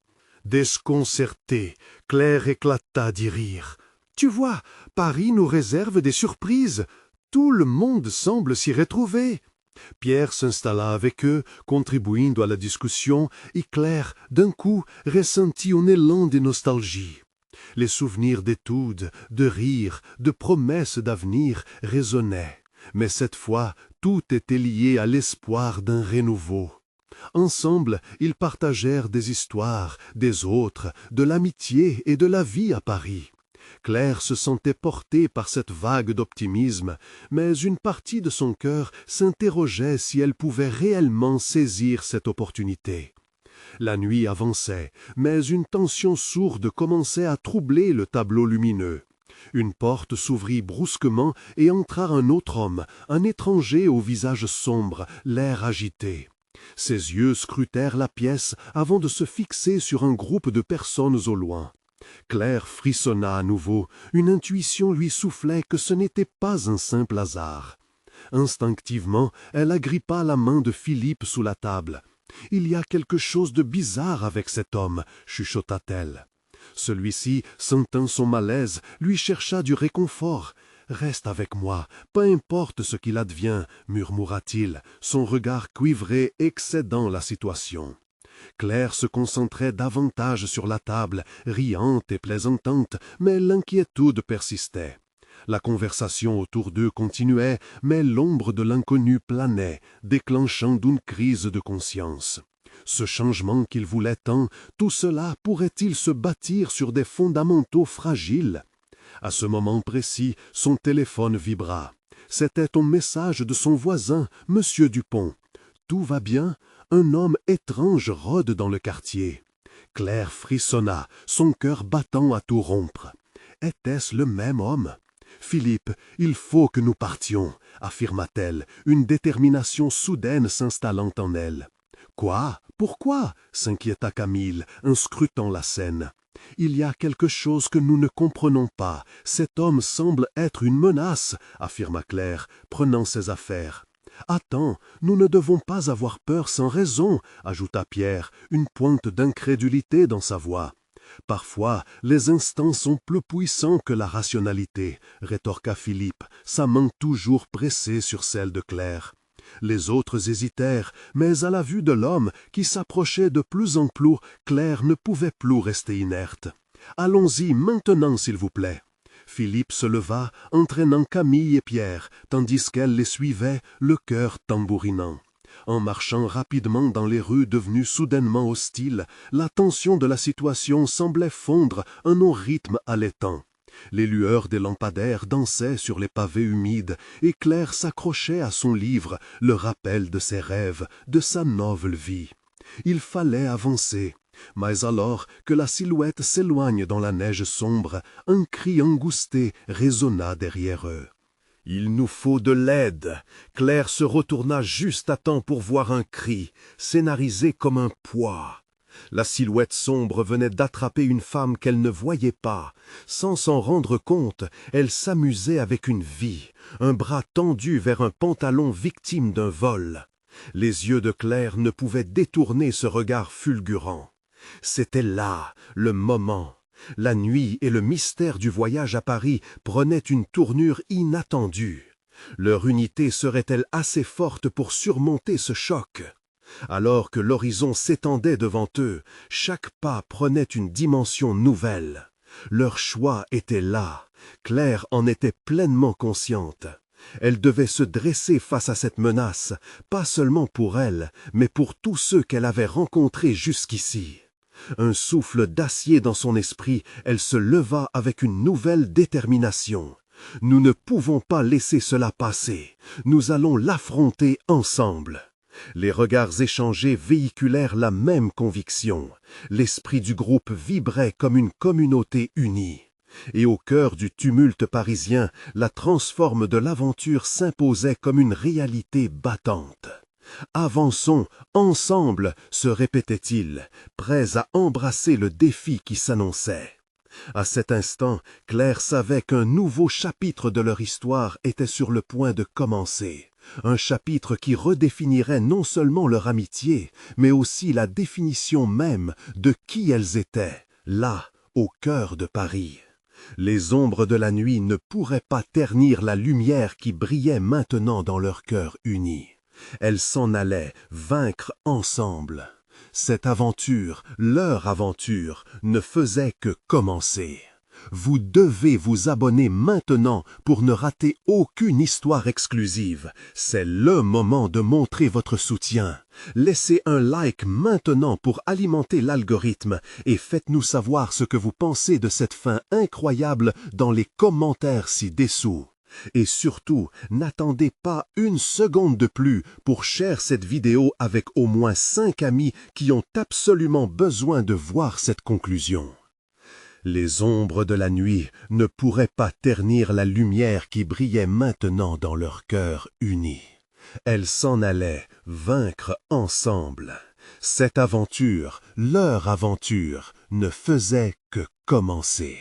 Déconcertée, Claire éclata d'y rire. Tu vois, Paris nous réserve des surprises. Tout le monde semble s'y retrouver. Pierre s'installa avec eux, contribuindo à la discussion, et Claire, d'un coup, ressentit un élan de nostalgie. Les souvenirs d'études, de rires, de promesses d'avenir résonnaient, mais cette fois, tout était lié à l'espoir d'un renouveau. Ensemble, ils partagèrent des histoires, des autres, de l'amitié et de la vie à Paris. Claire se sentait portée par cette vague d'optimisme, mais une partie de son cœur s'interrogeait si elle pouvait réellement saisir cette opportunité. La nuit avançait, mais une tension sourde commençait à troubler le tableau lumineux. Une porte s'ouvrit brusquement et entra un autre homme, un étranger au visage sombre, l'air agité. Ses yeux scrutèrent la pièce avant de se fixer sur un groupe de personnes au loin. Claire frissonna à nouveau, une intuition lui soufflait que ce n'était pas un simple hasard. Instinctivement, elle agrippa la main de Philippe sous la table. « Il y a quelque chose de bizarre avec cet homme » chuchota-t-elle. Celui-ci, sentant son malaise, lui chercha du réconfort. « Reste avec moi, peu importe ce qu'il advient » murmura-t-il, son regard cuivré excédant la situation. Claire se concentrait davantage sur la table, riante et plaisantante, mais l'inquiétude persistait. La conversation autour d'eux continuait, mais l'ombre de l'inconnu planait, déclenchant d'une crise de conscience. Ce changement qu'il voulait tant, tout cela pourrait-il se bâtir sur des fondamentaux fragiles? À ce moment précis, son téléphone vibra. C'était un message de son voisin, M. Dupont. Tout va bien? Un homme étrange rôde dans le quartier. Claire frissonna, son cœur battant à tout rompre. Était-ce le même homme? Philippe, il faut que nous partions, affirma-t-elle, une détermination soudaine s'installant en elle. Quoi? Pourquoi? S'inquiéta Camille, en scrutant la scène. Il y a quelque chose que nous ne comprenons pas. Cet homme semble être une menace, affirma Claire, prenant ses affaires. Attends, nous ne devons pas avoir peur sans raison, ajouta Pierre, une pointe d'incrédulité dans sa voix. Parfois, les instincts sont plus puissants que la rationalité, rétorqua Philippe, sa main toujours pressée sur celle de Claire. Les autres hésitèrent, mais à la vue de l'homme qui s'approchait de plus en plus, Claire ne pouvait plus rester inerte. « Allons-y maintenant, s'il vous plaît. » Philippe se leva, entraînant Camille et Pierre, tandis qu'elle les suivait, le cœur tambourinant. En marchant rapidement dans les rues devenues soudainement hostiles, la tension de la situation semblait fondre en un rythme haletant. Les lueurs des lampadaires dansaient sur les pavés humides, et Claire s'accrochait à son livre, le rappel de ses rêves, de sa noble vie. Il fallait avancer. Mais alors que la silhouette s'éloigne dans la neige sombre, un cri angousté résonna derrière eux. « Il nous faut de l'aide !» Claire se retourna juste à temps pour voir un cri, scénarisé comme un poids. La silhouette sombre venait d'attraper une femme qu'elle ne voyait pas. Sans s'en rendre compte, elle s'amusait avec une vie, un bras tendu vers un pantalon victime d'un vol. Les yeux de Claire ne pouvaient détourner ce regard fulgurant. C'était là, le moment. La nuit et le mystère du voyage à Paris prenaient une tournure inattendue. Leur unité serait-elle assez forte pour surmonter ce choc? Alors que l'horizon s'étendait devant eux, chaque pas prenait une dimension nouvelle. Leur choix était là. Claire en était pleinement consciente. Elle devait se dresser face à cette menace, pas seulement pour elle, mais pour tous ceux qu'elle avait rencontrés jusqu'ici. Un souffle d'acier dans son esprit, elle se leva avec une nouvelle détermination. Nous ne pouvons pas laisser cela passer. Nous allons l'affronter ensemble. Les regards échangés véhiculèrent la même conviction. L'esprit du groupe vibrait comme une communauté unie. Et au cœur du tumulte parisien, la transforme de l'aventure s'imposait comme une réalité battante. « Avançons, ensemble !» se répétait-il, prêts à embrasser le défi qui s'annonçait. À cet instant, Claire savait qu'un nouveau chapitre de leur histoire était sur le point de commencer. Un chapitre qui redéfinirait non seulement leur amitié, mais aussi la définition même de qui elles étaient, là, au cœur de Paris. Les ombres de la nuit ne pourraient pas ternir la lumière qui brillait maintenant dans leur cœur unis. Elles s'en allaient vaincre ensemble. Cette aventure, leur aventure, ne faisait que commencer. Vous devez vous abonner maintenant pour ne rater aucune histoire exclusive. C'est le moment de montrer votre soutien. Laissez un like maintenant pour alimenter l'algorithme et faites-nous savoir ce que vous pensez de cette fin incroyable dans les commentaires ci-dessous. Et surtout, n'attendez pas une seconde de plus pour share cette vidéo avec au moins 5 amis qui ont absolument besoin de voir cette conclusion. Les ombres de la nuit ne pourraient pas ternir la lumière qui brillait maintenant dans leur cœur unis. Elles s'en allaient vaincre ensemble. Cette aventure, leur aventure, ne faisait que commencer.